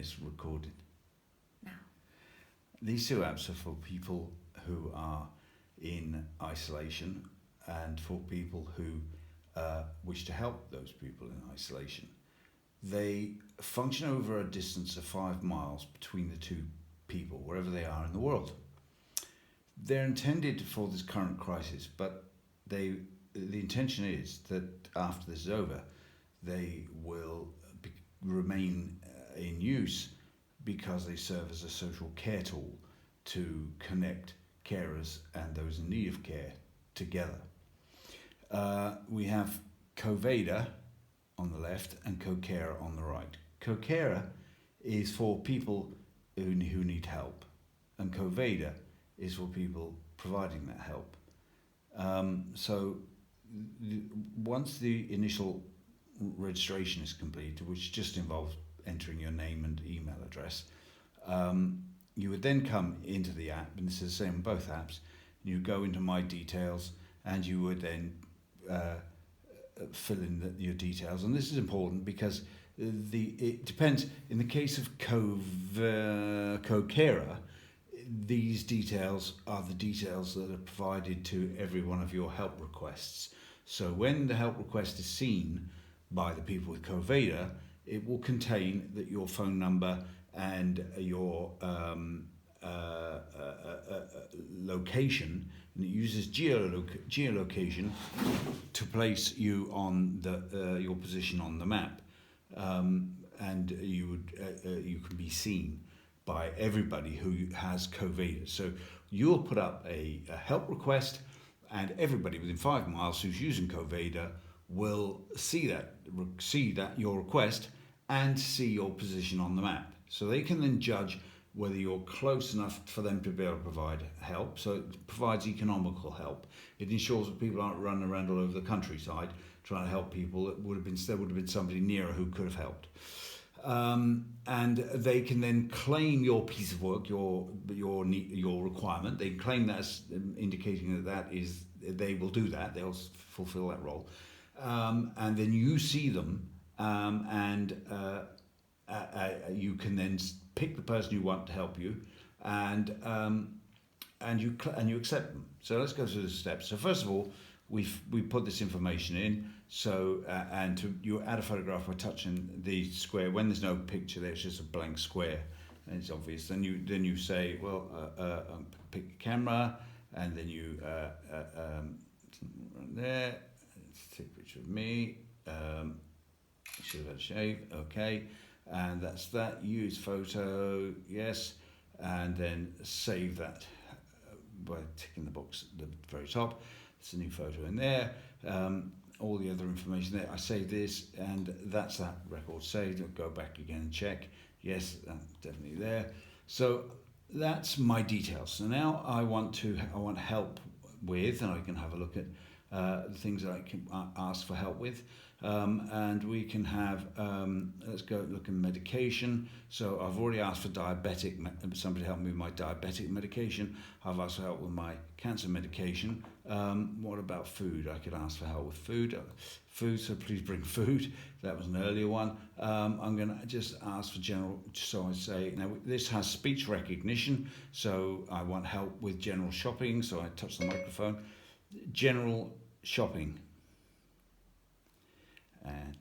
this recording. Now. These two apps are for people who are in isolation and for people who wish to help those people in isolation. They function over a distance of 5 miles between the two people, wherever they are in the world. They're intended for this current crisis, but the intention is that after this is over, they will remain in use because they serve as a social care tool to connect carers and those in need of care together. We have Covaida on the left and Cocara on the right. Cocara is for people who need help, and Covaida is for people providing that help. Once the initial registration is complete, which just involves entering your name and email address, you would then come into the app, and this is the same in both apps. You go into My Details, and you would then fill in your details. And this is important because it depends. In the case of Cocara, these details are the details that are provided to every one of your help requests. So when the help request is seen by the people with Covaida, it will contain that your phone number and your location, and it uses geolocation to place you on your position on the map, and you can be seen by everybody who has Covaida. So you'll put up a help request, and everybody within 5 miles who's using Covaida will see that your request and see your position on the map. So they can then judge whether you're close enough for them to be able to provide help. So it provides economical help. It ensures that people aren't running around all over the countryside trying to help people. There would have been somebody nearer who could have helped. And they can then claim your piece of work, your requirement. They claim that as indicating that is they will do that. They'll fulfil that role, and then you see them, and you can then pick the person you want to help you, and you accept them. So let's go through the steps. So first of all, we put this information in. So you add a photograph by touching the square. When there's no picture there, it's just a blank square, and it's obvious. Then you say, well, pick a camera, and then you right there. Let's take a picture of me. Should have had a shave. Okay, and that's that. Use photo. Yes, and then save that by ticking the box at the very top. It's a new photo in there. All the other information there. I save this, and that's that record saved. I'll go back again and check. Yes, that's definitely there. So that's my details. So now I want help with, and I can have a look at the things that I can ask for help with. And we can have, let's go look at medication. So I've already asked for somebody to help me with my diabetic medication. I've asked for help with my cancer medication. What about food? I could ask for help with food. So please bring food. That was an earlier one. I'm going to just ask for general, so I say, now this has speech recognition, so I want help with general shopping, so I touch the microphone. General shopping. And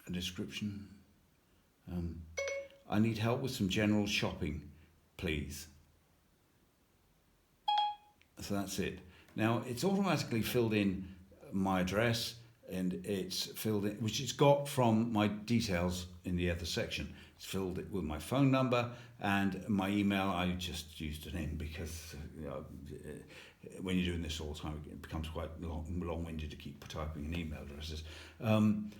a description. I need help with some general shopping, please. So that's it. Now it's automatically filled in my address, and it's filled in, which it's got from my details in the other section. It's filled it with my phone number and my email. I just used it in because when you're doing this all the time, it becomes quite long-winded to keep typing in email addresses.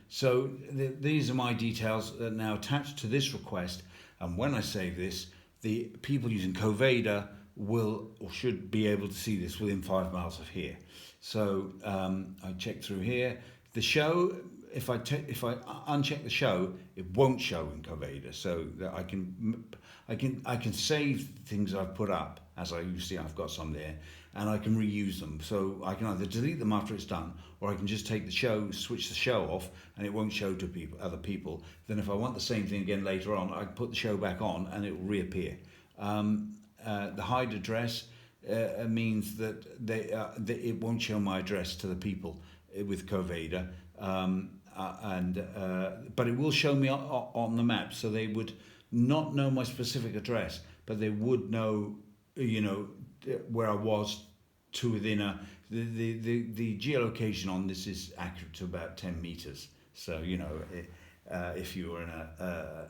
So these are my details that are now attached to this request. And when I save this, the people using Covaida will or should be able to see this within 5 miles of here. So I check through here. The show if I uncheck the show, it won't show in Covaida, so that I can save things I've put up, as you see I've got some there, and I can reuse them. So I can either delete them after it's done, or I can just take the show, switch the show off, and it won't show to other people. Then if I want the same thing again later on, I can put the show back on and it will reappear. The hide address means that it won't show my address to the people with Covaida, but it will show me on the map, so they would not know my specific address, but they would know, where I was to within the geolocation on this is accurate to about 10 meters. So if you were in a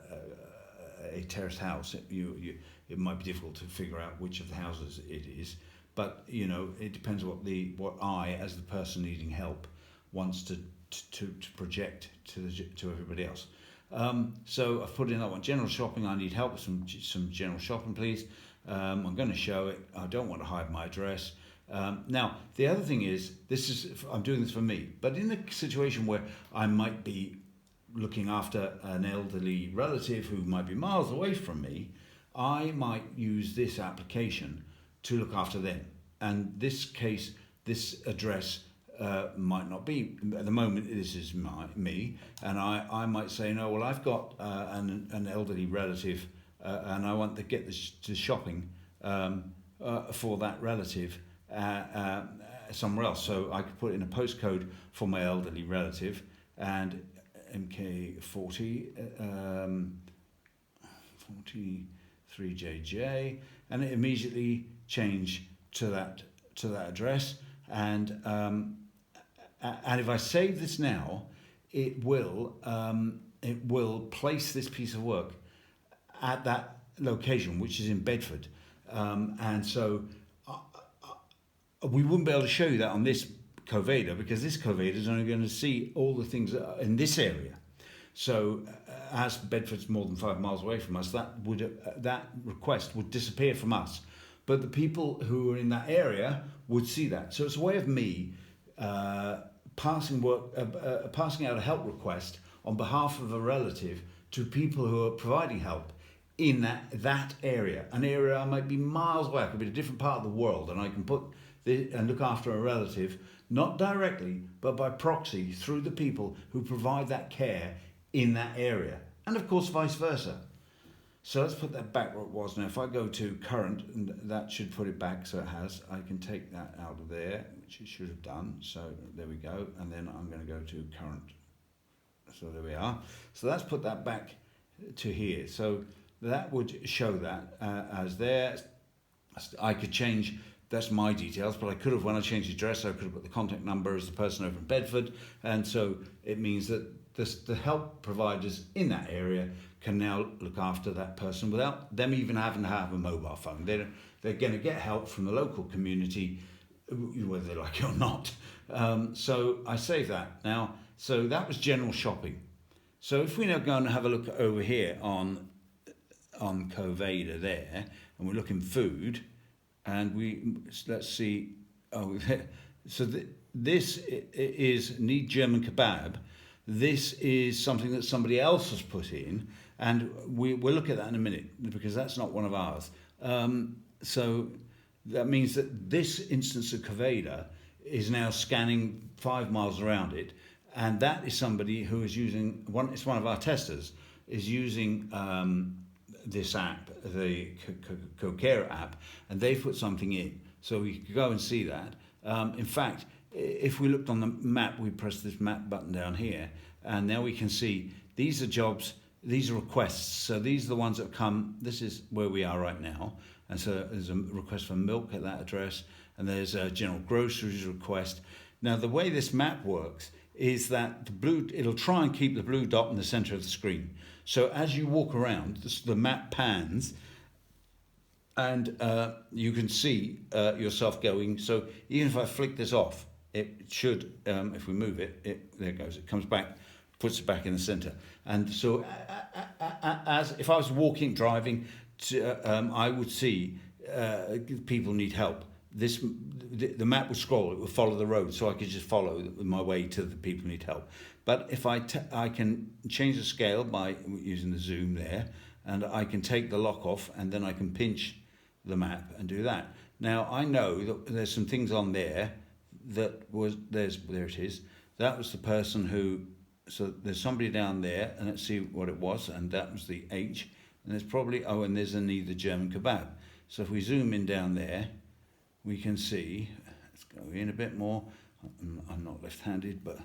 terraced house, it might be difficult to figure out which of the houses it is. But it depends what I, as the person needing help, wants to project to everybody else. So I've put in that one. General shopping. I need help with some general shopping, please. I'm going to show it. I don't want to hide my address. Now the other thing is, I'm doing this for me, but in a situation where I might be looking after an elderly relative who might be miles away from me, I might use this application to look after them. And this case, this address might not be at the moment. This is me, and I might say, no, well, I've got an elderly relative, and I want to get the shopping for that relative somewhere else. So I could put in a postcode for my elderly relative, and MK40 43JJ, and it immediately change to that address. And if I save this now, it will place this piece of work at that location, which is in Bedford, and so we wouldn't be able to show you that on this Covaida, because this Covaida is only going to see all the things that are in this area. So as Bedford's more than 5 miles away from us, that request would disappear from us, but the people who are in that area would see that. So it's a way of me passing out a help request on behalf of a relative to people who are providing help in that area, an area I might be miles away. I could be in a different part of the world, and I can and look after a relative, not directly, but by proxy through the people who provide that care in that area, and of course vice versa. So let's put that back where it was. Now if I go to current, and that should put it back, so it has, I can take that out of there, which it should have done. So there we go, and then I'm going to go to current. So there we are. So let's put that back to here. So that would show that as there. I could change, that's my details, but I could have, when I changed the address, I could have put the contact number as the person over in Bedford, and so it means that the help providers in that area can now look after that person without them even having to have a mobile phone. They're going to get help from the local community, whether they like it or not. So I save that now. So that was general shopping. So if we now go and have a look over here on Covaida there, and we look in food, and let's see. So this is need German kebab. This is something that somebody else has put in, and we'll look at that in a minute, because that's not one of ours. So that means that this instance of Covaida is now scanning 5 miles around it, and that is somebody who is using it's one of our testers is using this app, the Cocara app, and they've put something in, so we could go and see that. In fact, if we looked on the map, we press this map button down here, and now we can see these are jobs, these are requests. So these are the ones that have come. This is where we are right now, and so there's a request for milk at that address, and there's a general groceries request. Now the way this map works is that it'll try and keep the blue dot in the center of the screen. So as you walk around, the map pans, and you can see yourself going. So even if I flick this off, it should, if we move it, there it goes. It comes back, puts it back in the center. And so as if I was driving, I would see people need help. The map would scroll, it would follow the road, so I could just follow my way to the people who need help. But if I can change the scale by using the zoom there, and I can take the lock off, and then I can pinch the map and do that. Now I know that there's some things on there that was there it is. That was the person who. So there's somebody down there, and let's see what it was, and that was the H. And there's probably and there's an E, the German kebab. So if we zoom in down there, we can see. Let's go in a bit more. I'm not left-handed, but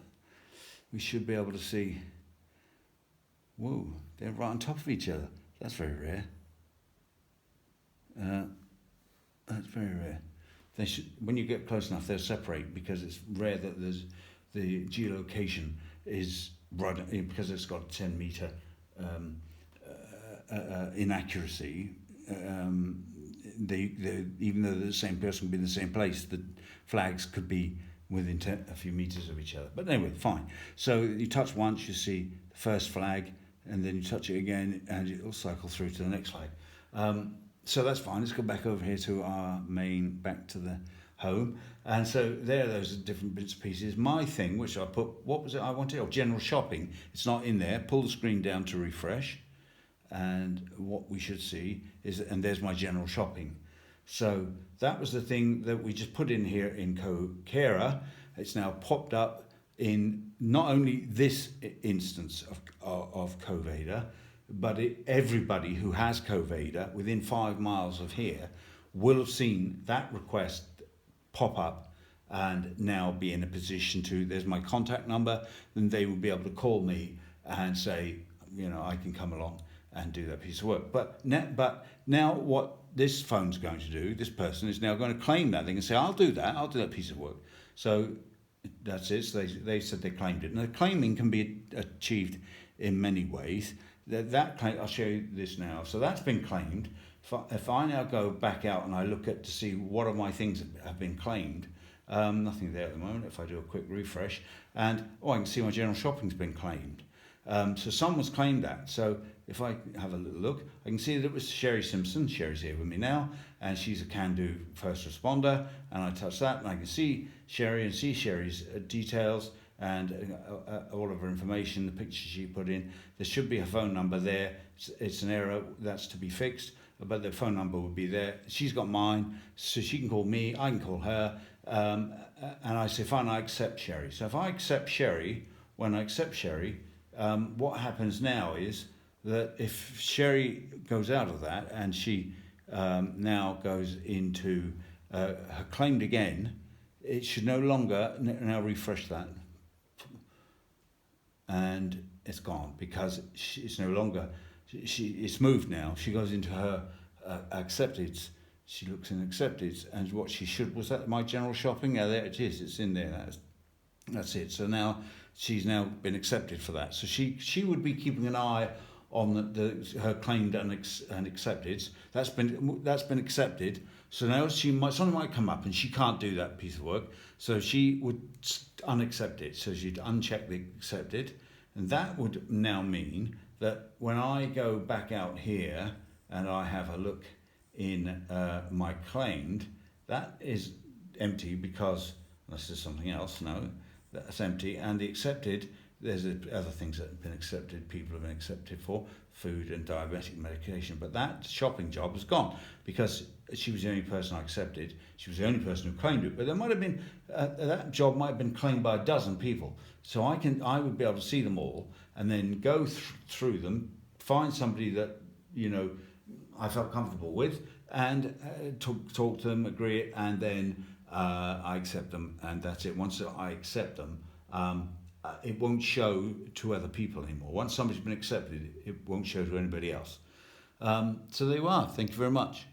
we should be able to see. Whoa, they're right on top of each other. That's very rare. That's very rare. They should, when you get close enough, they'll separate, because it's rare that there's the geolocation is right, because it's got a 10 meter inaccuracy. They even though they're the same person, could be in the same place, the flags could be within a few meters of each other. But anyway, fine. So you touch once, you see the first flag, and then you touch it again, and it'll cycle through to the next flag. So that's fine. Let's go back over here to our main, back to the home. And so there, those are different bits and pieces. My thing, which I put, what was it I wanted? Oh, general shopping. It's not in there. Pull the screen down to refresh. And what we should see is, and there's my general shopping. So that was the thing that we just put in here in Cocara. It's now popped up in not only this instance of Covaida, but everybody who has Covaida within 5 miles of here will have seen that request pop up and now be in a position to, there's my contact number, then they will be able to call me and say, I can come along and do that piece of work. But now what this phone's going to do, this person is now going to claim that. They can say, I'll do that piece of work. So that's it. So they said they claimed it. Now, claiming can be achieved in many ways. That claim, I'll show you this now. So that's been claimed. If I now go back out and I look to see what of my things have been claimed, nothing there at the moment. If I do a quick refresh, and I can see my general shopping's been claimed. So someone's claimed that. So if I have a little look, I can see that it was Sherry Simpson. Sherry's here with me now, and she's a kanndoo first responder. And I touch that, and I can see Sherry and see Sherry's details and all of her information, the picture she put in. There should be a phone number there. It's an error that's to be fixed, but the phone number would be there. She's got mine, so she can call me, I can call her, and I say, fine, I accept Sherry. So if I accept Sherry, when I accept Sherry, what happens now is that if Sherry goes out of that and she now goes into her claimed again, it should no longer, now refresh that, and it's gone, because it's no longer, it's moved now. She goes into her accepted. She looks in accepted, and what she should, was that my general shopping? Yeah, there it is. It's in there. That's it. So now she's now been accepted for that. So she would be keeping an eye on her claimed and accepted. That's been accepted. So now something might come up and she can't do that piece of work. So she would unaccept it. So she'd uncheck the accepted, and that would now mean that when I go back out here and I have a look in my claimed, that is empty, because unless there's something else, no, that's empty. And the accepted, there's other things that have been accepted, people have been accepted for, food and diabetic medication. But that shopping job has gone, because she was the only person I accepted. She was the only person who claimed it. But there might have been, that job might have been claimed by a dozen people. So I would be able to see them all and then go through them, find somebody that, I felt comfortable with, and talk to them, agree it, and then I accept them, and that's it. Once I accept them, it won't show to other people anymore. Once somebody's been accepted, it won't show to anybody else. So there you are. Thank you very much.